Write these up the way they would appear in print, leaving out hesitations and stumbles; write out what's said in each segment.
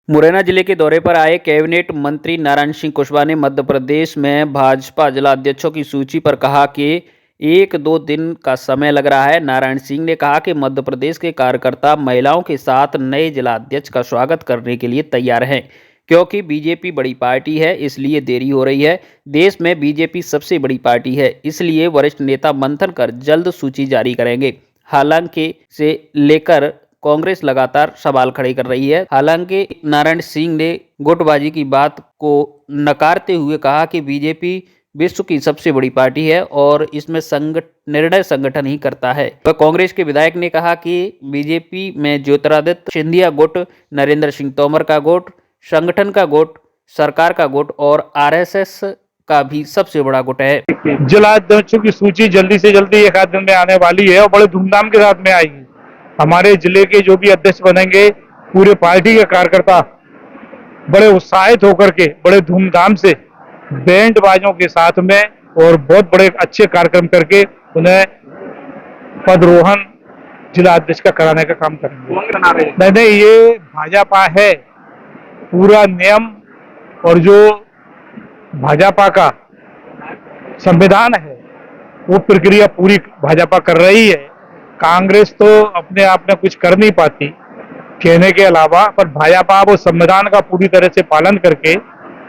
मुरैना जिले के दौरे पर आए कैबिनेट मंत्री नारायण सिंह कुशवाहा ने मध्य प्रदेश में भाजपा जिलाध्यक्षों की सूची पर कहा कि 1-2 दिन का समय लग रहा है। नारायण सिंह ने कहा कि मध्य प्रदेश के कार्यकर्ता महिलाओं के साथ नए जिलाध्यक्ष का स्वागत करने के लिए तैयार हैं, क्योंकि बीजेपी बड़ी पार्टी है, इसलिए देरी हो रही है। देश में बीजेपी सबसे बड़ी पार्टी है, इसलिए वरिष्ठ नेता मंथन कर जल्द सूची जारी करेंगे। हालांकि से लेकर कांग्रेस लगातार सवाल खड़े कर रही है। हालांकि नारायण सिंह ने गुटबाजी की बात को नकारते हुए कहा कि बीजेपी विश्व की सबसे बड़ी पार्टी है और इसमें निर्णय संगठन ही करता है। वह कांग्रेस के विधायक ने कहा कि बीजेपी में ज्योतिरादित्य सिंधिया गुट, नरेंद्र सिंह तोमर का गुट, संगठन का गुट, सरकार का गुट और आरएसएस का भी सबसे बड़ा गुट है। जिला अध्यक्षों की सूची जल्दी से जल्दी एक आध दिन में आने वाली है और बड़े धूमधाम के साथ में आएगी। हमारे जिले के जो भी अध्यक्ष बनेंगे, पूरे पार्टी के कार्यकर्ता बड़े उत्साहित होकर के बड़े धूमधाम से बैंड बाजों के साथ में और बहुत बड़े अच्छे कार्यक्रम करके उन्हें पदरोहण जिला अध्यक्ष का कराने का काम करेंगे। नहीं, ये भाजपा है, पूरा नियम और जो भाजपा का संविधान है वो प्रक्रिया पूरी भाजपा कर रही है। कांग्रेस तो अपने आप में कुछ कर नहीं पाती कहने के अलावा, पर भाजपा वो संविधान का पूरी तरह से पालन करके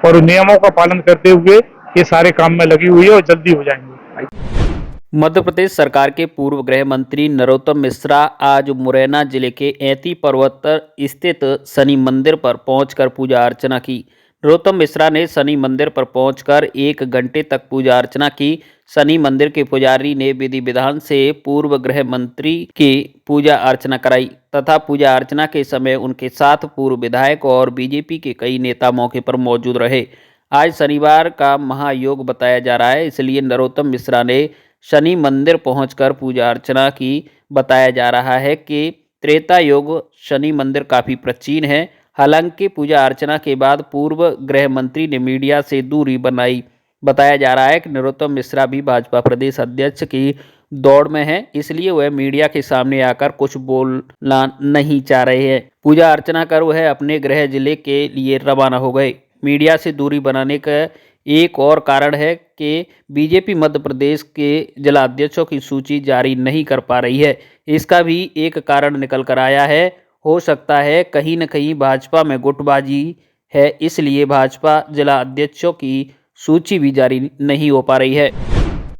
और नियमों का पालन करते हुए ये सारे काम में लगी हुई है और जल्दी हो जाएंगे। मध्य प्रदेश सरकार के पूर्व गृह मंत्री नरोत्तम मिश्रा आज मुरैना जिले के ऐती पर्वत पर स्थित शनि मंदिर पर पहुंचकर पूजा अर्चना की। नरोत्तम मिश्रा ने शनि मंदिर पर पहुंचकर 1 घंटे तक पूजा अर्चना की। शनि मंदिर के पुजारी ने विधि विधान से पूर्व गृह मंत्री की पूजा अर्चना कराई तथा पूजा अर्चना के समय उनके साथ पूर्व विधायक और बीजेपी के कई नेता मौके पर मौजूद रहे। आज शनिवार का महायोग बताया जा रहा है, इसलिए नरोत्तम मिश्रा ने शनि मंदिर पहुंचकर पूजा अर्चना की। बताया जा रहा है कि त्रेता योग शनि मंदिर काफ़ी प्राचीन है। हालांकि पूजा अर्चना के बाद पूर्व गृह मंत्री ने मीडिया से दूरी बनाई। बताया जा रहा है कि नरोत्तम मिश्रा भी भाजपा प्रदेश अध्यक्ष की दौड़ में हैं, इसलिए वह मीडिया के सामने आकर कुछ बोलना नहीं चाह रहे हैं। पूजा अर्चना कर वह अपने गृह जिले के लिए रवाना हो गए। मीडिया से दूरी बनाने का एक और कारण है कि बीजेपी मध्य प्रदेश के जिलाध्यक्षों की सूची जारी नहीं कर पा रही है। इसका भी एक कारण निकल कर आया है। हो सकता है कहीं न कहीं भाजपा में गुटबाजी है, इसलिए भाजपा जिला अध्यक्षों की सूची भी जारी नहीं हो पा रही है।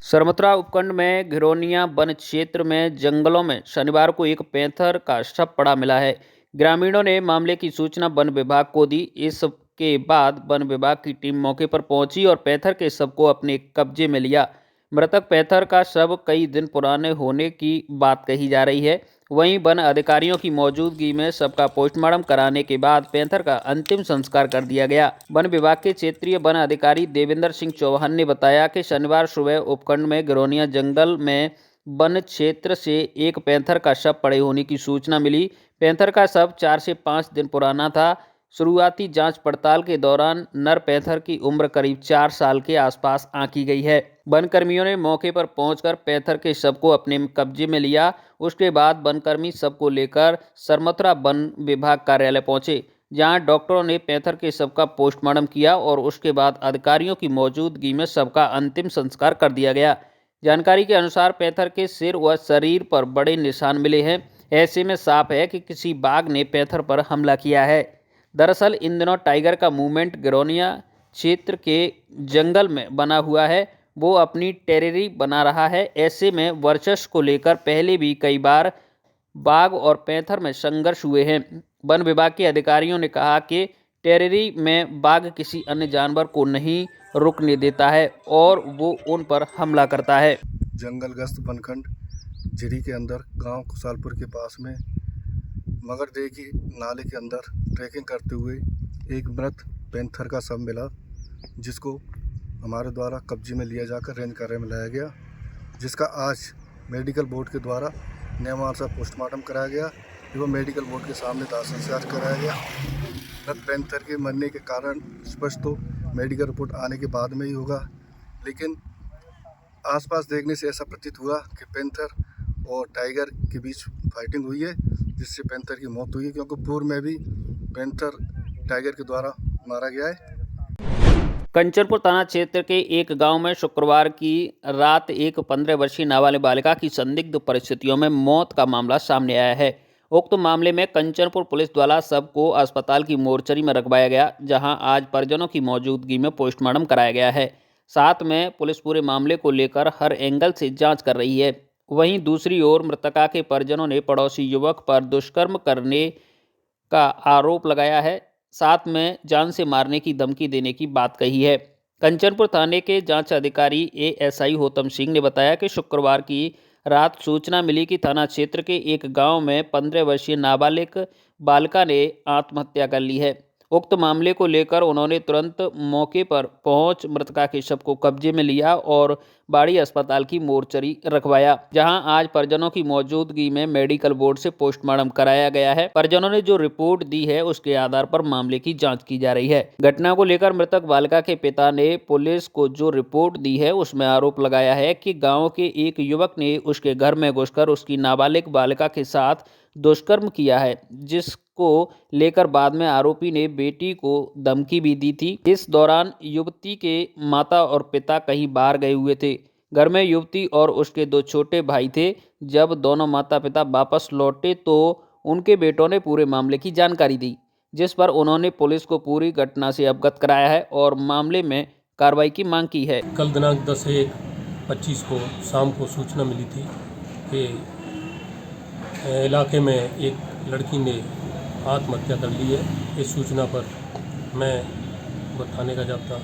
सरमथुरा उपखंड में घिरौनिया वन क्षेत्र में जंगलों में शनिवार को एक पैंथर का शव पड़ा मिला है। ग्रामीणों ने मामले की सूचना वन विभाग को दी। इसके बाद वन विभाग की टीम मौके पर पहुंची और पैंथर के शव को अपने कब्जे में लिया। मृतक पैंथर का शव कई दिन पुराने होने की बात कही जा रही है। वहीं वन अधिकारियों की मौजूदगी में शव का पोस्टमार्टम कराने के बाद पैंथर का अंतिम संस्कार कर दिया गया। वन विभाग के क्षेत्रीय वन अधिकारी देवेंद्र सिंह चौहान ने बताया कि शनिवार सुबह उपखंड में घिरौनिया जंगल में वन क्षेत्र से एक पैंथर का शव पड़े होने की सूचना मिली। पैंथर का शव 4 से 5 दिन पुराना था। शुरुआती जांच पड़ताल के दौरान नर पैंथर की उम्र करीब 4 साल के आसपास आंकी गई है। वनकर्मियों ने मौके पर पहुंचकर पैंथर के शव को अपने कब्जे में लिया। उसके बाद वनकर्मी शव को लेकर सरमथुरा वन विभाग कार्यालय पहुंचे, जहां डॉक्टरों ने पैंथर के शव का पोस्टमार्टम किया और उसके बाद अधिकारियों की मौजूदगी में शव का अंतिम संस्कार कर दिया गया। जानकारी के अनुसार पैंथर के सिर व शरीर पर बड़े निशान मिले हैं। ऐसे में साफ है कि किसी बाघ ने पैंथर पर हमला किया है। दरअसल इन दिनों टाइगर का मूवमेंट घिरौनिया क्षेत्र के जंगल में बना हुआ है। वो अपनी टेरिटरी बना रहा है। ऐसे में वर्चस्व को लेकर पहले भी कई बार बाघ और पैंथर में संघर्ष हुए हैं। वन विभाग के अधिकारियों ने कहा कि टेरिटरी में बाघ किसी अन्य जानवर को नहीं रुकने देता है और वो उन पर हमला करता है। जंगलग्रस्त वनखंड झिरी के अंदर गांव खुशालपुर के पास में मगरदेह की नाले के अंदर ट्रैकिंग करते हुए एक मृत पैंथर का शव मिला, जिसको हमारे द्वारा कब्जे में लिया जाकर रेंज कार्य में लाया गया, जिसका आज मेडिकल बोर्ड के द्वारा नियमानुसार पोस्टमार्टम कराया गया एवं मेडिकल बोर्ड के सामने दाह संस्कार कराया गया। मृत पैंथर के मरने के कारण स्पष्ट तो मेडिकल रिपोर्ट आने के बाद में ही होगा, लेकिन आसपास देखने से ऐसा प्रतीत हुआ कि पैंथर और टाइगर के बीच फाइटिंग हुई है, जिससे पैंथर की मौत हुई है। क्योंकि पूर्व में भी पैंथर टाइगर के द्वारा मारा गया है। कंचनपुर थाना क्षेत्र के एक गांव में शुक्रवार की रात एक 15 वर्षीय नाबालिग बालिका की संदिग्ध परिस्थितियों में मौत का मामला सामने आया है। उक्त मामले में कंचनपुर पुलिस द्वारा शव को अस्पताल की मोर्चरी में रखवाया गया, जहां आज परिजनों की मौजूदगी में पोस्टमार्टम कराया गया है। साथ में पुलिस पूरे मामले को लेकर हर एंगल से जांच कर रही है। वहीं दूसरी ओर मृतका के परिजनों ने पड़ोसी युवक पर दुष्कर्म करने का आरोप लगाया है, साथ में जान से मारने की धमकी देने की बात कही है। कंचनपुर थाने के जांच अधिकारी एएसआई होतम सिंह ने बताया कि शुक्रवार की रात सूचना मिली कि थाना क्षेत्र के एक गांव में 15 वर्षीय नाबालिग बालिका ने आत्महत्या कर ली है। उक्त मामले को लेकर उन्होंने तुरंत मौके पर पहुंच मृतका के शव को कब्जे में लिया और बाड़ी अस्पताल की मोर्चरी रखवाया, जहां आज परिजनों की मौजूदगी में मेडिकल बोर्ड से पोस्टमार्टम कराया गया है। परिजनों ने जो रिपोर्ट दी है उसके आधार पर मामले की जांच की जा रही है। घटना को लेकर मृतक बालिका के पिता ने पुलिस को जो रिपोर्ट दी है उसमें आरोप लगाया है कि गाँव के एक युवक ने उसके घर में घुसकर उसकी नाबालिग बालिका के साथ दुष्कर्म किया है, जिसको लेकर बाद में आरोपी ने बेटी को धमकी भी दी थी। इस दौरान युवती के माता और पिता कहीं बाहर गए हुए थे। घर में युवती और उसके 2 छोटे भाई थे। जब दोनों माता पिता वापस लौटे तो उनके बेटों ने पूरे मामले की जानकारी दी, जिस पर उन्होंने पुलिस को पूरी घटना से अवगत कराया है और मामले में कार्रवाई की मांग की है। कल दिनांक 10/1/25 को शाम को सूचना मिली थी कि इलाके में एक लड़की ने आत्महत्या कर ली है। इस सूचना पर मैं थाने का जाब्ता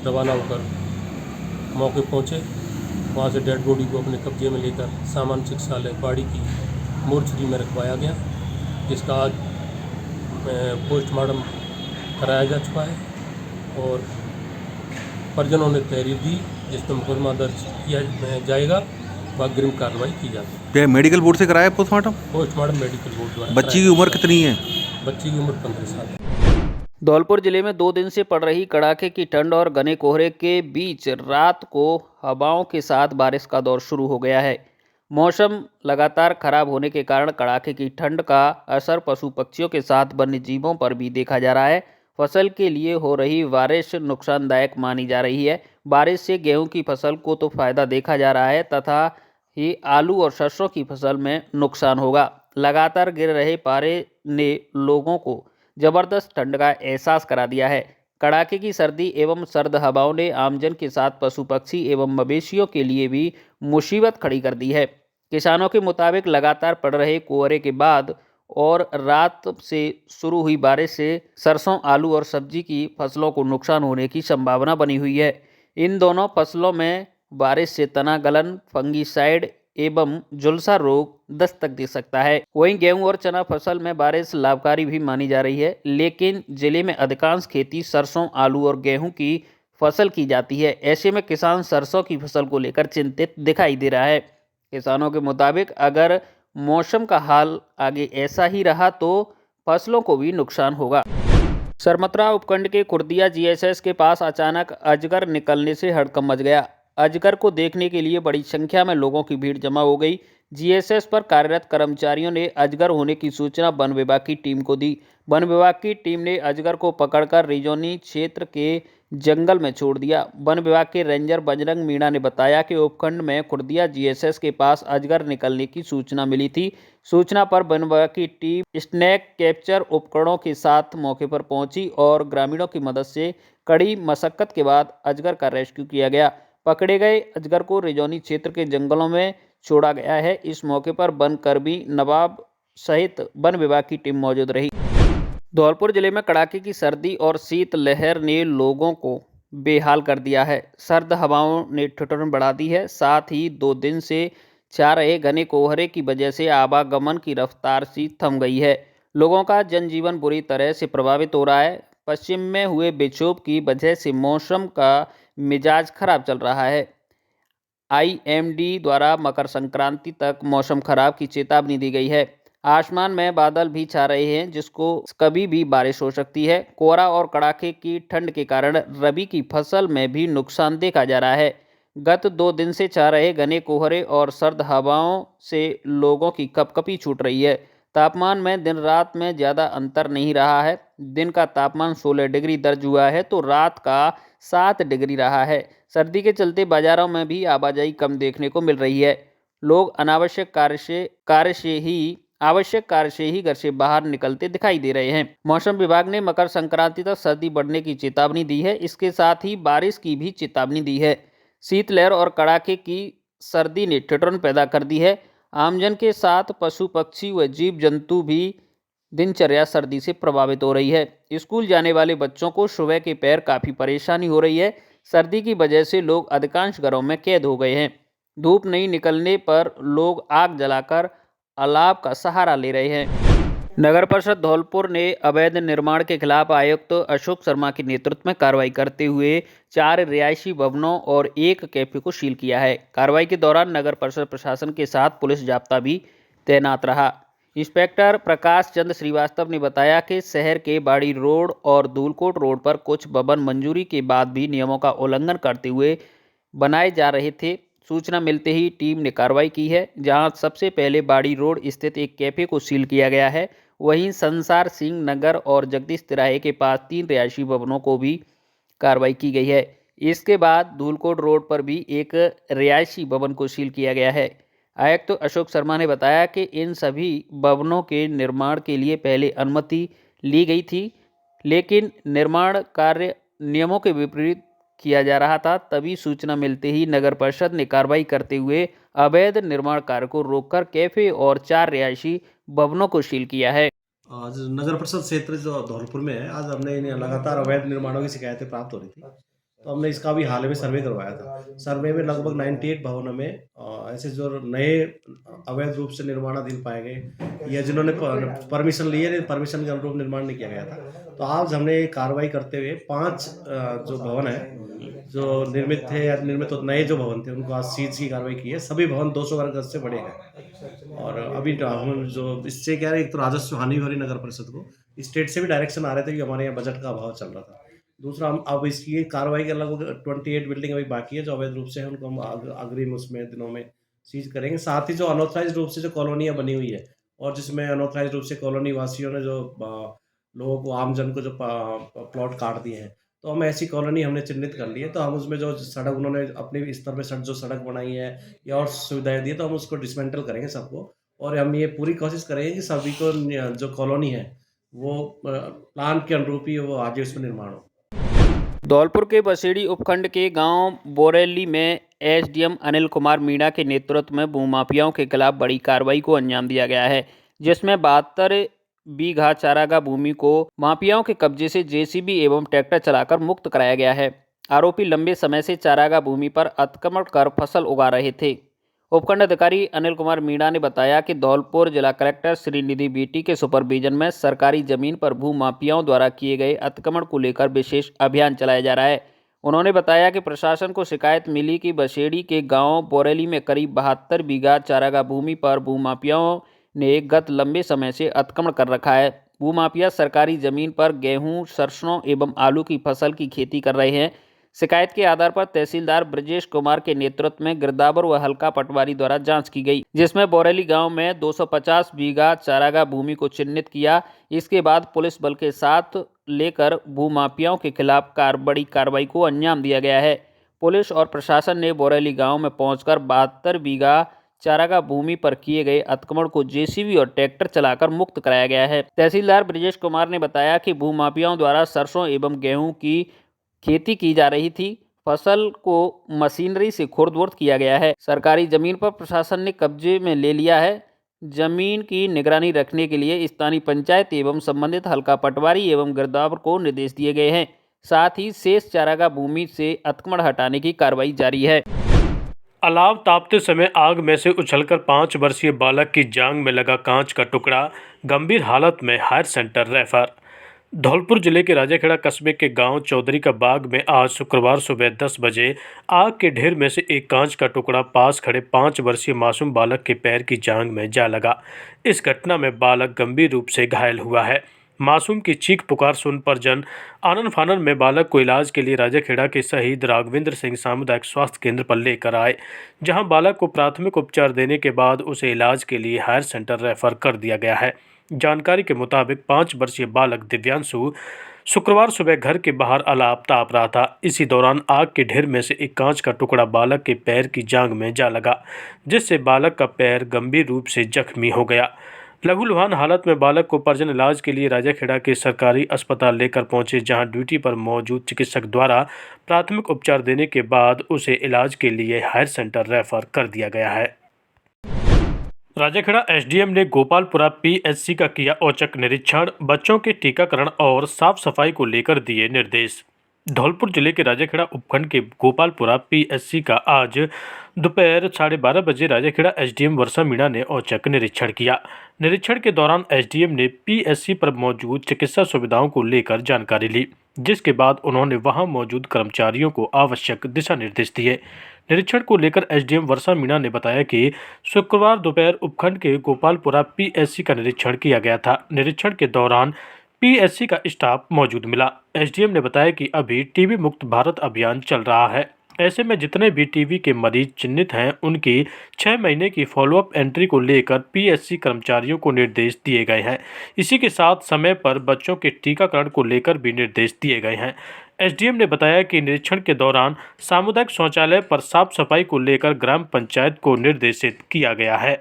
रवाना होकर मौके पहुंचे। वहां से डेड बॉडी को अपने कब्जे में लेकर सामान्य चिकित्सालय बाड़ी की मोर्चरी में रखवाया गया, जिसका आज पोस्टमार्टम कराया जा चुका है और परिजनों ने तहरीर दी, जिस पर मुकदमा दर्ज किया जाएगा व अग्रिम कार्रवाई की जाएगी। क्या मेडिकल बोर्ड से कराया पोस्टमार्टम? पोस्टमार्टम मेडिकल बोर्ड द्वारा। बच्ची की उम्र कितनी है? बच्ची की उम्र 15 साल है। धौलपुर जिले में 2 दिन से पड़ रही कड़ाके की ठंड और घने कोहरे के बीच रात को हवाओं के साथ बारिश का दौर शुरू हो गया है। मौसम लगातार खराब होने के कारण कड़ाके की ठंड का असर पशु पक्षियों के साथ वन्य जीवों पर भी देखा जा रहा है। फसल के लिए हो रही बारिश नुकसानदायक मानी जा रही है। बारिश से गेहूं की फसल को तो फायदा देखा जा रहा है तथा ही आलू और सरसों की फसल में नुकसान होगा। लगातार गिर रहे पारे ने लोगों को जबरदस्त ठंड का एहसास करा दिया है। कड़ाके की सर्दी एवं सर्द हवाओं ने आमजन के साथ पशु पक्षी एवं मवेशियों के लिए भी मुसीबत खड़ी कर दी है। किसानों के मुताबिक लगातार पड़ रहे कोहरे के बाद और रात से शुरू हुई बारिश से सरसों, आलू और सब्जी की फसलों को नुकसान होने की संभावना बनी हुई है। इन दोनों फसलों में बारिश से तना गलन, फंगीसाइड एवं झुलसा रोग दस्तक दे सकता है। वहीं गेहूं और चना फसल में बारिश लाभकारी भी मानी जा रही है, लेकिन जिले में अधिकांश खेती सरसों, आलू और गेहूं की फसल की जाती है। ऐसे में किसान सरसों की फसल को लेकर चिंतित दिखाई दे रहा है। किसानों के मुताबिक अगर मौसम का हाल आगे ऐसा ही रहा तो फसलों को भी नुकसान होगा। सरमत्रा उपखंड के खुर्दिया जीएसएस के पास अचानक अजगर निकलने से हड़कंप मच गया। अजगर को देखने के लिए बड़ी संख्या में लोगों की भीड़ जमा हो गई। जीएसएस पर कार्यरत कर्मचारियों ने अजगर होने की सूचना वन विभाग की टीम को दी। वन विभाग की टीम ने अजगर को पकड़कर रिजौनी क्षेत्र के जंगल में छोड़ दिया। वन विभाग के रेंजर बजरंग मीणा ने बताया कि उपखंड में खुर्दिया जीएसएस के पास अजगर निकलने की सूचना मिली थी। सूचना पर वन विभाग की टीम स्नैक कैप्चर उपकरणों के साथ मौके पर पहुंची और ग्रामीणों की मदद से कड़ी मशक्कत के बाद अजगर का रेस्क्यू किया गया। पकड़े गए अजगर को रिजौनी क्षेत्र के जंगलों में छोड़ा गया है। इस मौके पर वन कर्मी नवाब सहित वन विभाग की टीम मौजूद रही। धौलपुर जिले में कड़ाके की सर्दी और शीत लहर ने लोगों को बेहाल कर दिया है। सर्द हवाओं ने ठिठुरन बढ़ा दी है। साथ ही 2 दिन से छा रहे घने कोहरे की वजह से आवागमन की रफ्तार सी थम गई है। लोगों का जनजीवन बुरी तरह से प्रभावित हो रहा है। पश्चिम में हुए विक्षोभ की वजह से मौसम का मिजाज खराब चल रहा है। आईएमडी द्वारा मकर संक्रांति तक मौसम खराब की चेतावनी दी गई है। आसमान में बादल भी छा रहे हैं, जिसको कभी भी बारिश हो सकती है। कोहरा और कड़ाके की ठंड के कारण रबी की फसल में भी नुकसान देखा जा रहा है। गत 2 दिन से छा रहे घने कोहरे और सर्द हवाओं से लोगों की कपकपी छूट रही है। तापमान में दिन रात में ज़्यादा अंतर नहीं रहा है। दिन का तापमान 16 डिग्री दर्ज हुआ है तो रात का 7 डिग्री रहा है। सर्दी के चलते बाजारों में भी आवाजाही कम देखने को मिल रही है। लोग अनावश्यक आवश्यक कार्य से ही घर से बाहर निकलते दिखाई दे रहे हैं। मौसम विभाग ने मकर संक्रांति तक सर्दी बढ़ने की चेतावनी दी है। इसके साथ ही बारिश की भी चेतावनी दी है। शीतलहर और कड़ाके की सर्दी ने ठिठुरन पैदा कर दी है। आमजन के साथ पशु पक्षी व जीव जंतु भी दिनचर्या सर्दी से प्रभावित हो रही है। स्कूल जाने वाले बच्चों को सुबह के पैर काफ़ी परेशानी हो रही है। सर्दी की वजह से लोग अधिकांश घरों में कैद हो गए हैं। धूप नहीं निकलने पर लोग आग जलाकर अलाव का सहारा ले रहे हैं। नगर परिषद धौलपुर ने अवैध निर्माण के खिलाफ आयुक्त अशोक शर्मा के नेतृत्व में कार्रवाई करते हुए 4 रिहायशी भवनों और 1 कैफे को सील किया है। कार्रवाई के दौरान नगर परिषद प्रशासन के साथ पुलिस जाब्ता भी तैनात रहा। इंस्पेक्टर प्रकाश चंद्र श्रीवास्तव ने बताया कि शहर के बाड़ी रोड और धूलकोट रोड पर कुछ भवन मंजूरी के बाद भी नियमों का उल्लंघन करते हुए बनाए जा रहे थे। सूचना मिलते ही टीम ने कार्रवाई की है, जहां सबसे पहले बाड़ी रोड स्थित एक कैफे को सील किया गया है। वहीं संसार सिंह नगर और जगदीश तिराहे के पास 3 रिहायशी भवनों को भी कार्रवाई की गई है। इसके बाद धूलकोट रोड पर भी एक रिहायशी भवन को सील किया गया है। आयुक्त अशोक शर्मा ने बताया कि इन सभी भवनों के निर्माण के लिए पहले अनुमति ली गई थी, लेकिन निर्माण कार्य नियमों के विपरीत किया जा रहा था। तभी सूचना मिलते ही नगर परिषद ने कार्रवाई करते हुए अवैध निर्माण कार्य को रोककर कैफे और 4 रिहायशी भवनों को सील किया है। आज नगर परिषद क्षेत्र जो धौलपुर में है, आज हमने इन्हें लगातार अवैध निर्माणों की शिकायतें प्राप्त हो रही थी, तो हमने इसका भी हाल में सर्वे करवाया था। सर्वे में लगभग 98 भवनों में ऐसे जो नए अवैध रूप से निर्माणाधीन पाए गए या जिन्होंने परमिशन ली है, परमिशन के अनुरूप निर्माण नहीं किया गया था। तो आज हमने कार्रवाई करते हुए 5 जो भवन है जो निर्मित थे या निर्मित तो नए जो भवन थे उनको आज सीज की कार्रवाई की है। सभी भवन 200 वर्ग गज से बड़े हैं और अभी हम जो इससे क्या है, एक तो राजस्व हानि हो रही नगर परिषद को, स्टेट से भी डायरेक्शन आ रहे थे कि हमारे यहाँ बजट का अभाव चल रहा था। दूसरा, हम अब इसकी कार्रवाई के लगभग 28 बिल्डिंग अभी बाकी है जो अवैध रूप से है, उनको हम अग्रिम उसमें दिनों में सीज करेंगे। साथ ही जो अनऑथराइज रूप से जो कॉलोनियाँ बनी हुई है और जिसमें अनऑथराइज रूप से कॉलोनी वासियों ने जो लोगों को, आमजन को जो प्लॉट काट दिए हैं, तो हम ऐसी कॉलोनी हमने चिन्हित कर ली है। तो हम उसमें जो सड़क उन्होंने अपने स्तर पे जो सड़क बनाई है या और सुविधाएं दी है, तो हम उसको डिसमेंटल करेंगे सबको, और हम ये पूरी कोशिश करेंगे कि सभी को जो कॉलोनी है वो प्लान के अनुरूप ही वो आगे उसमें निर्माण हो। धौलपुर के बसेड़ी उपखंड के गांव बोरेली में एसडीएम अनिल कुमार मीणा के नेतृत्व में भूमाफियाओं के खिलाफ बड़ी कार्रवाई को अंजाम दिया गया है, जिसमें 72 बीघा चारागाह भूमि को माफियाओं के कब्जे से जेसीबी एवं ट्रैक्टर चलाकर मुक्त कराया गया है। आरोपी लंबे समय से चारागाह भूमि पर अतिक्रमण कर फसल उगा रहे थे। उपखंड अधिकारी अनिल कुमार मीणा ने बताया कि धौलपुर जिला कलेक्टर श्रीनिधि बीटी के सुपरविजन में सरकारी जमीन पर भू माफियाओं द्वारा किए गए अतिक्रमण को लेकर विशेष अभियान चलाया जा रहा है। उन्होंने बताया कि प्रशासन को शिकायत मिली कि बसेड़ी के गांव बोरेली में करीब 72 बीघा चारागाह भूमि पर भूमाफियाओं ने गत लंबे समय से अतिक्रमण कर रखा है। भूमाफिया सरकारी जमीन पर गेहूं, सरसों एवं आलू की फसल की खेती कर रहे हैं। शिकायत के आधार पर तहसीलदार ब्रजेश कुमार के नेतृत्व में गिरदावर व हल्का पटवारी द्वारा जांच की गई, जिसमें बोरेली गांव में 250 बीघा चारागाह भूमि को चिन्हित किया। इसके बाद पुलिस बल के साथ लेकर भूमाफियाओं के खिलाफ बड़ी कार्रवाई को अंजाम दिया गया है। पुलिस और प्रशासन ने बोरेली गांव में पहुंचकर 72 बीघा चारागाह भूमि पर किए गए अतिक्रमण को जेसीबी और ट्रैक्टर चलाकर मुक्त कराया गया है। तहसीलदार ब्रजेश कुमार ने बताया कि भूमाफियाओं द्वारा सरसों एवं गेहूं की खेती की जा रही थी। फसल को मशीनरी से खुर्द-बुर्द किया गया है। सरकारी जमीन पर प्रशासन ने कब्जे में ले लिया है। जमीन की निगरानी रखने के लिए स्थानीय पंचायत एवं संबंधित हल्का पटवारी एवं गिरदावर को निर्देश दिए गए हैं। साथ ही शेष चारागाह भूमि से अतिक्रमण हटाने की कार्रवाई जारी है। अलाव तापते समय आग में से उछलकर 5 वर्षीय बालक की जांघ में लगा कांच का टुकड़ा, गंभीर हालत में हायर सेंटर रेफर। धौलपुर जिले के राजाखेड़ा कस्बे के गांव चौधरी का बाग में आज शुक्रवार सुबह 10 बजे आग के ढेर में से एक कांच का टुकड़ा पास खड़े 5 वर्षीय मासूम बालक के पैर की जांघ में जा लगा। इस घटना में बालक गंभीर रूप से घायल हुआ है। मासूम की चीख पुकार सुन परिजन आनन फानन में बालक को इलाज के लिए राजाखेड़ा के शहीद राघवेंद्र सिंह सामुदायिक स्वास्थ्य केंद्र पर लेकर आए, जहां बालक को प्राथमिक उपचार देने के बाद उसे इलाज के लिए हायर सेंटर रेफर कर दिया गया है। जानकारी के मुताबिक 5 वर्षीय बालक दिव्यांशु शुक्रवार सुबह घर के बाहर अलाप ताप रहा था। इसी दौरान आग के ढेर में से एक कांच का टुकड़ा बालक के पैर की जांघ में जा लगा, जिससे बालक का पैर गंभीर रूप से जख्मी हो गया। लहूलुहान हालत में बालक को परिजन इलाज के लिए राजाखेड़ा के सरकारी अस्पताल लेकर पहुंचे, जहां ड्यूटी पर मौजूद चिकित्सक द्वारा प्राथमिक उपचार देने के बाद उसे इलाज के लिए हायर सेंटर रेफर कर दिया गया है। राजाखेड़ा एसडीएम ने गोपालपुरा पीएचसी का किया औचक निरीक्षण, बच्चों के टीकाकरण और साफ सफाई को लेकर दिए निर्देश। धौलपुर जिले के राजाखेड़ा उपखंड के गोपालपुरा पीएचसी का आज दोपहर 12:30 बजे राजाखेड़ा एसडीएम वर्षा मीणा ने औचक निरीक्षण किया। निरीक्षण के दौरान एसडीएम ने पीएचसी पर मौजूद चिकित्सा सुविधाओं को लेकर जानकारी ली, जिसके बाद उन्होंने वहां मौजूद कर्मचारियों को आवश्यक दिशा निर्देश दिए। निरीक्षण को लेकर एसडीएम वर्षा मीणा ने बताया कि शुक्रवार दोपहर उपखंड के गोपालपुरा पीएचसी का निरीक्षण किया गया था। निरीक्षण के दौरान पीएचसी का स्टाफ मौजूद मिला। एसडीएम ने बताया कि अभी टीबी मुक्त भारत अभियान चल रहा है। ऐसे में जितने भी टीबी के मरीज चिन्हित हैं, उनकी 6 महीने की फॉलोअप एंट्री को लेकर पीएचसी कर्मचारियों को निर्देश दिए गए हैं। इसी के साथ समय पर बच्चों के टीकाकरण को लेकर भी निर्देश दिए गए हैं। एसडीएम ने बताया कि निरीक्षण के दौरान सामुदायिक शौचालय पर साफ सफाई को लेकर ग्राम पंचायत को निर्देशित किया गया है।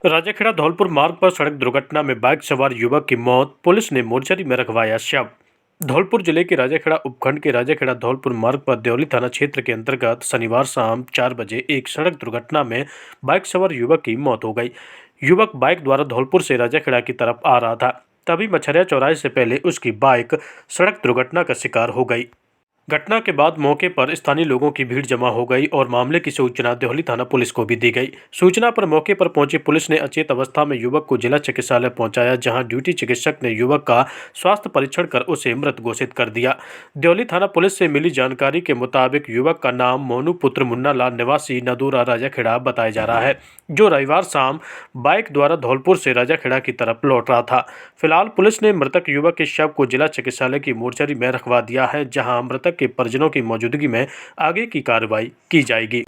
राजाखेड़ा धौलपुर मार्ग पर सड़क दुर्घटना में बाइक सवार युवक की मौत, पुलिस ने मोर्चरी में रखवाया शव। धौलपुर जिले के राजाखेड़ा उपखंड के राजाखेड़ा धौलपुर मार्ग पर देवली थाना क्षेत्र के अंतर्गत शनिवार शाम 4 बजे एक सड़क दुर्घटना में बाइक सवार युवक की मौत हो गई। युवक बाइक द्वारा धौलपुर से राजाखेड़ा की तरफ आ रहा था, तभी मछरिया चौराहे से पहले उसकी बाइक सड़क दुर्घटना का शिकार हो गई। घटना के बाद मौके पर स्थानीय लोगों की भीड़ जमा हो गई और मामले की सूचना देवली थाना पुलिस को भी दी गई। सूचना पर मौके पर पहुंची पुलिस ने अचेत अवस्था में युवक को जिला चिकित्सालय पहुंचाया, जहां ड्यूटी चिकित्सक ने युवक का स्वास्थ्य परीक्षण कर उसे मृत घोषित कर दिया। देवली थाना पुलिस से मिली जानकारी के मुताबिक युवक का नाम मोनू पुत्र मुन्ना लाल निवासी नदूरा राजाखेड़ा बताया जा रहा है, जो रविवार शाम बाइक द्वारा धौलपुर से राजाखेड़ा की तरफ लौट रहा था। फिलहाल पुलिस ने मृतक युवक के शव को जिला चिकित्सालय की मोर्चरी में रखवा दिया है, जहां मृतक के परिजनों की मौजूदगी में आगे की कार्रवाई की जाएगी।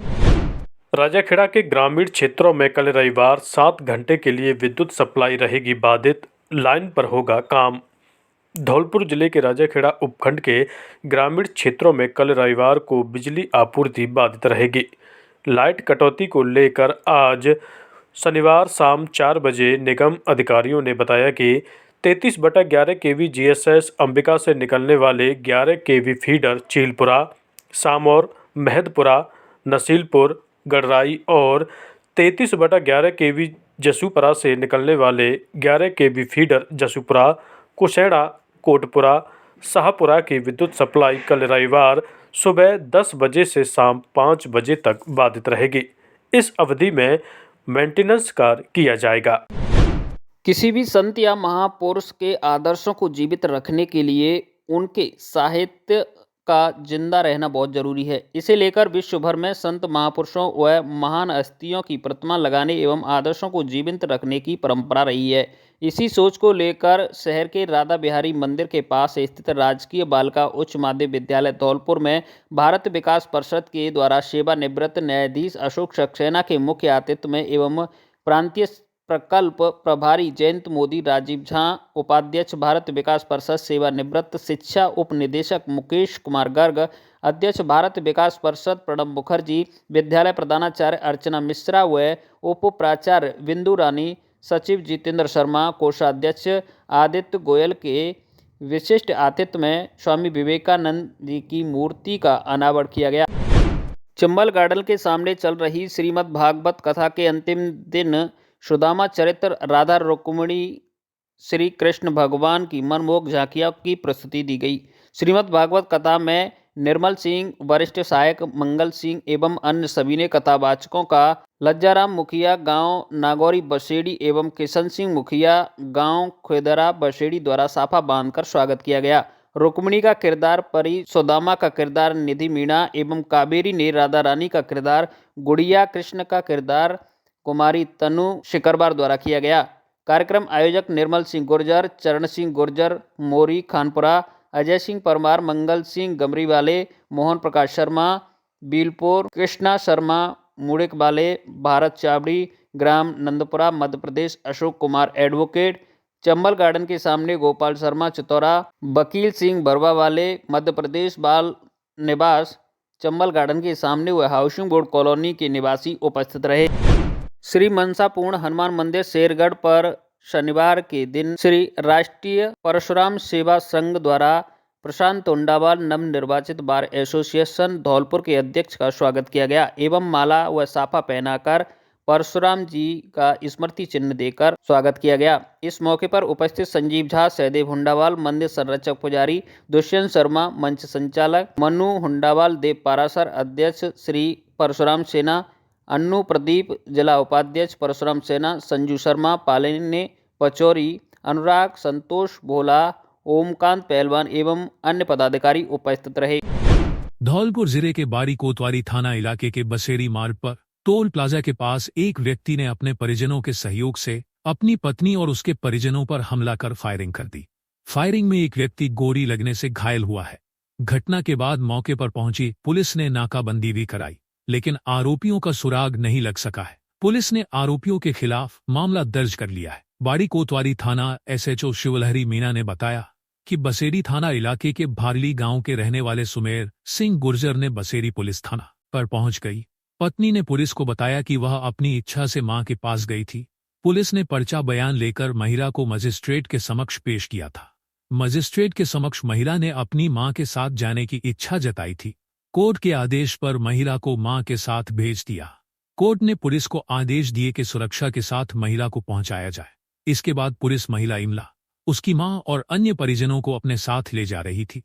राजाखेड़ा के ग्रामीण क्षेत्रों में कल रविवार 7 घंटे के लिए विद्युत सप्लाई रहेगी बाधित, लाइन पर होगा काम। धौलपुर जिले के राजाखेड़ा उपखंड के ग्रामीण क्षेत्रों में कल रविवार को बिजली आपूर्ति बाधित रहेगी। लाइट कटौती को लेकर आज शनिवार शाम 4 बजे निगम अधिकारियों ने बताया कि 33/11 kV GSS अंबिका से निकलने वाले 11 kV फीडर चीलपुरा, सामौर, महदपुरा, नसीलपुर, गडराई और 33/11 kV जसूपुरा से निकलने वाले 11 kV फीडर जसूपुरा, कुशेड़ा, कोटपुरा, शाहपुरा की विद्युत सप्लाई कल रविवार सुबह 10 बजे से शाम 5 बजे तक बाधित रहेगी। इस अवधि में मेंटेनेंस कार्य किया जाएगा। किसी भी संत या महापुरुष के आदर्शों को जीवित रखने के लिए उनके साहित्य का जिंदा रहना बहुत जरूरी है। इसे लेकर विश्व भर में संत महापुरुषों व महान हस्तियों की प्रतिमा लगाने एवं आदर्शों को जीवित रखने की परंपरा रही है। इसी सोच को लेकर शहर के राधा बिहारी मंदिर के पास स्थित राजकीय बालिका उच्च माध्यमिक विद्यालय धौलपुर में भारत विकास परिषद के द्वारा सेवानिवृत्त न्यायाधीश अशोक सक्सेना के मुख्य आतिथ्य में एवं प्रांतीय प्रकल्प प्रभारी जयंत मोदी, राजीव झा, उपाध्यक्ष भारत विकास परिषद सेवानिवृत्त शिक्षा उप निदेशक मुकेश कुमार गर्ग, अध्यक्ष भारत विकास परिषद प्रणब मुखर्जी, विद्यालय प्रधानाचार्य अर्चना मिश्रा व उप प्राचार्य बिंदु रानी, सचिव जितेंद्र शर्मा, कोषाध्यक्ष आदित्य गोयल के विशिष्ट आतिथ्य में स्वामी विवेकानंद जी की मूर्ति का अनावरण किया गया। चंबल गार्डन के सामने चल रही श्रीमद् भागवत कथा के अंतिम दिन सुदामा चरित्र राधा रुक्मिणी श्री कृष्ण भगवान की मनमोहक झांकियों की प्रस्तुति दी गई। श्रीमद् भागवत कथा में निर्मल सिंह, वरिष्ठ सहायक मंगल सिंह एवं अन्य सभी ने कथावाचकों का लज्जाराम मुखिया गांव नागौरी बसेड़ी एवं किशन सिंह मुखिया गांव खुदरा बसेड़ी द्वारा साफा बांधकर स्वागत किया गया। रुक्मिणी का किरदार परी, सुदामा का किरदार निधि मीणा एवं कावेरी ने राधा रानी का किरदार गुड़िया, कृष्ण का किरदार कुमारी तनु शिकरबार द्वारा किया गया। कार्यक्रम आयोजक निर्मल सिंह गुर्जर, चरण सिंह गुर्जर, मोरी खानपुरा, अजय सिंह परमार, मंगल सिंह गमरीवाले, मोहन प्रकाश शर्मा, बीलपुर, कृष्णा शर्मा, मुड़िक वाले, भारत चावड़ी, ग्राम नंदपुरा, मध्य प्रदेश, अशोक कुमार एडवोकेट, चंबल गार्डन के सामने गोपाल शर्मा चितौरा, वकील सिंह बरवा वाले, मध्य प्रदेश, बाल निवास, चंबल गार्डन के सामने व हाउसिंग बोर्ड कॉलोनी के निवासी उपस्थित रहे। श्री मनसापूर्ण हनुमान मंदिर शेरगढ़ पर शनिवार के दिन श्री राष्ट्रीय परशुराम सेवा संघ द्वारा प्रशांत टोंडावाल नवनिर्वाचित बार एसोसिएशन धौलपुर के अध्यक्ष का स्वागत किया गया एवं माला व साफा पहनाकर परशुराम जी का स्मृति चिन्ह देकर स्वागत किया गया। इस मौके पर उपस्थित संजीव झा, सहदेव हुंडावाल, मंदिर संरक्षक पुजारी दुष्यंत शर्मा, मंच संचालक मनु हुंडावाल, देव पारासर, अध्यक्ष श्री परशुराम सेना, अन्नू प्रदीप, जिला उपाध्यक्ष परशुराम सेना, संजू शर्मा, पालिने पचौरी, अनुराग, संतोष भोला, ओमकांत पहलवान एवं अन्य पदाधिकारी उपस्थित रहे। धौलपुर जिले के बारी कोतवाली थाना इलाके के बसेरी मार्ग पर टोल प्लाजा के पास एक व्यक्ति ने अपने परिजनों के सहयोग से अपनी पत्नी और उसके परिजनों पर हमला कर फायरिंग कर दी। फायरिंग में एक व्यक्ति गोली लगने से घायल हुआ है। घटना के बाद मौके पर पहुंची पुलिस ने नाकाबंदी भी कराई, लेकिन आरोपियों का सुराग नहीं लग सका है। पुलिस ने आरोपियों के खिलाफ मामला दर्ज कर लिया है। बाड़ी कोतवाली थाना एसएचओ शिवलहरी मीना ने बताया कि बसेरी थाना इलाके के भारली गांव के रहने वाले सुमेर सिंह गुर्जर ने बसेरी पुलिस थाना पर पहुंच गई। पत्नी ने पुलिस को बताया कि वह अपनी इच्छा से मां के पास गई थी। पुलिस ने पर्चा बयान लेकर महिला को मजिस्ट्रेट के समक्ष पेश किया था। मजिस्ट्रेट के समक्ष महिला ने अपनी मां के साथ जाने की इच्छा जताई थी। कोर्ट के आदेश पर महिला को मां के साथ भेज दिया। कोर्ट ने पुलिस को आदेश दिए कि सुरक्षा के साथ महिला को पहुंचाया जाए। इसके बाद पुलिस महिला इमला, उसकी मां और अन्य परिजनों को अपने साथ ले जा रही थी।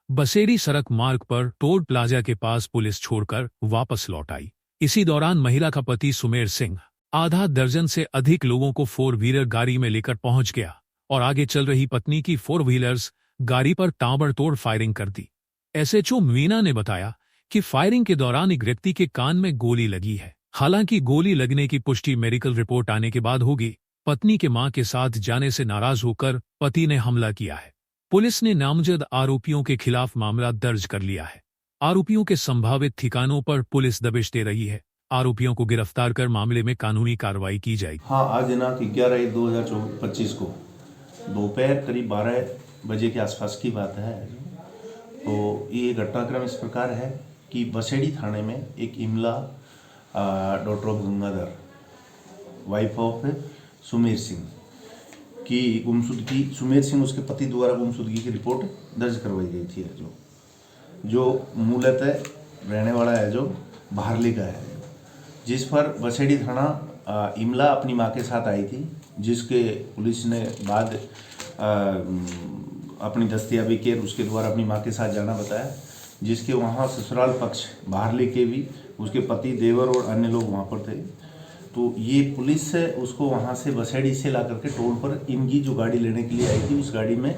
बसेरी सड़क मार्ग पर टोल प्लाजा के पास पुलिस छोड़कर वापस लौट आई। इसी दौरान महिला का पति सुमेर सिंह आधा दर्जन से अधिक लोगों को 4 व्हीलर गाड़ी में लेकर पहुंच गया और आगे चल रही पत्नी की 4 व्हीलर्स गाड़ी पर ताबड़तोड़ फायरिंग कर दी। एसएचओ मीना ने बताया कि फायरिंग के दौरान एक व्यक्ति के कान में गोली लगी है। हालांकि गोली लगने की पुष्टि मेडिकल रिपोर्ट आने के बाद होगी। पत्नी के मां के साथ जाने से नाराज होकर पति ने हमला किया है। पुलिस ने नामजद आरोपियों के खिलाफ मामला दर्ज कर लिया है। आरोपियों के संभावित ठिकानों पर पुलिस दबिश दे रही है। आरोपियों को गिरफ्तार कर मामले में कानूनी कार्रवाई की जाएगी। हाँ, आज दिनांक 11/1/2025 को दोपहर करीब 12 बजे के आसपास की बात है। तो ये घटनाक्रम इस प्रकार है कि बसेड़ी थाने में एक Imla daughter of Gangadhar, wife of Sumer Singh की गुमशुदगी, सुमेर सिंह उसके पति द्वारा गुमशुदगी की रिपोर्ट दर्ज करवाई गई थी। जो मूलतः रहने वाला है, जो भारली का है, जिस पर बसेड़ी थाना इमला अपनी मां के साथ आई थी, जिसके पुलिस ने बाद अपनी दस्तयाबी के उसके द्वारा अपनी मां के साथ जाना बताया, जिसके वहाँ ससुराल पक्ष भारली के भी उसके पति, देवर और अन्य लोग वहाँ पर थे। तो ये पुलिस उसको वहाँ से बसेड़ी से ला करके टोल पर इनकी जो गाड़ी लेने के लिए आई थी, उस गाड़ी में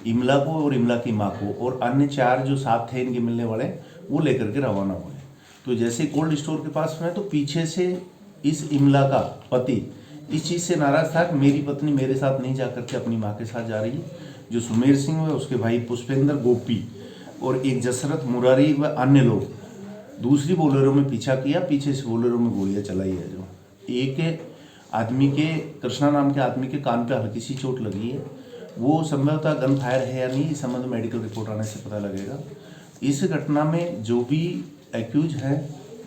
इमला को और इमला की माँ को और अन्य 4 जो साथ थे इनके मिलने वाले, वो लेकर के रवाना हुए। तो जैसे कोल्ड स्टोर के पास में, तो पीछे से इस इमला का पति इस चीज़ से नाराज़ था कि मेरी पत्नी मेरे साथ नहीं जा करके अपनी माँ के साथ जा रही है। जो सुमेर सिंह है, उसके भाई पुष्पेंद्र, गोपी और एक जसरत, मुरारी व अन्य लोग दूसरी बोलेरो में पीछा किया। पीछे से बोलेरो में गोलियाँ चलाई है। जो एक आदमी के, कृष्णा नाम के आदमी के कान पे हल्की सी चोट लगी है। वो संभवतः गन फायर है या नहीं, इस संबंध में मेडिकल रिपोर्ट आने से पता लगेगा। इस घटना में जो भी एक्यूज हैं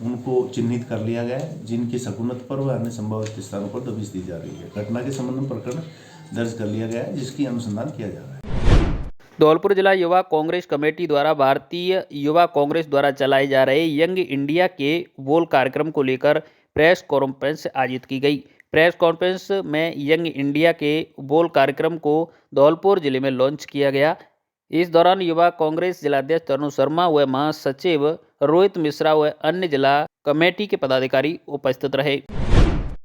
उनको चिन्हित कर लिया गया है, जिनकी शकुनत पर व अन्य संभावित स्थानों पर दबिश दी जा रही है। घटना के संबंध में प्रकरण दर्ज कर लिया गया है, जिसकी अनुसंधान किया जा रहा है। धौलपुर जिला युवा कांग्रेस कमेटी द्वारा भारतीय युवा कांग्रेस द्वारा चलाए जा रहे यंग इंडिया के बोल कार्यक्रम को लेकर प्रेस कॉन्फ्रेंस आयोजित की गई। प्रेस कॉन्फ्रेंस में यंग इंडिया के बोल कार्यक्रम को धौलपुर जिले में लॉन्च किया गया। इस दौरान युवा कांग्रेस जिलाध्यक्ष तरुण शर्मा व महासचिव रोहित मिश्रा व अन्य जिला कमेटी के पदाधिकारी उपस्थित रहे।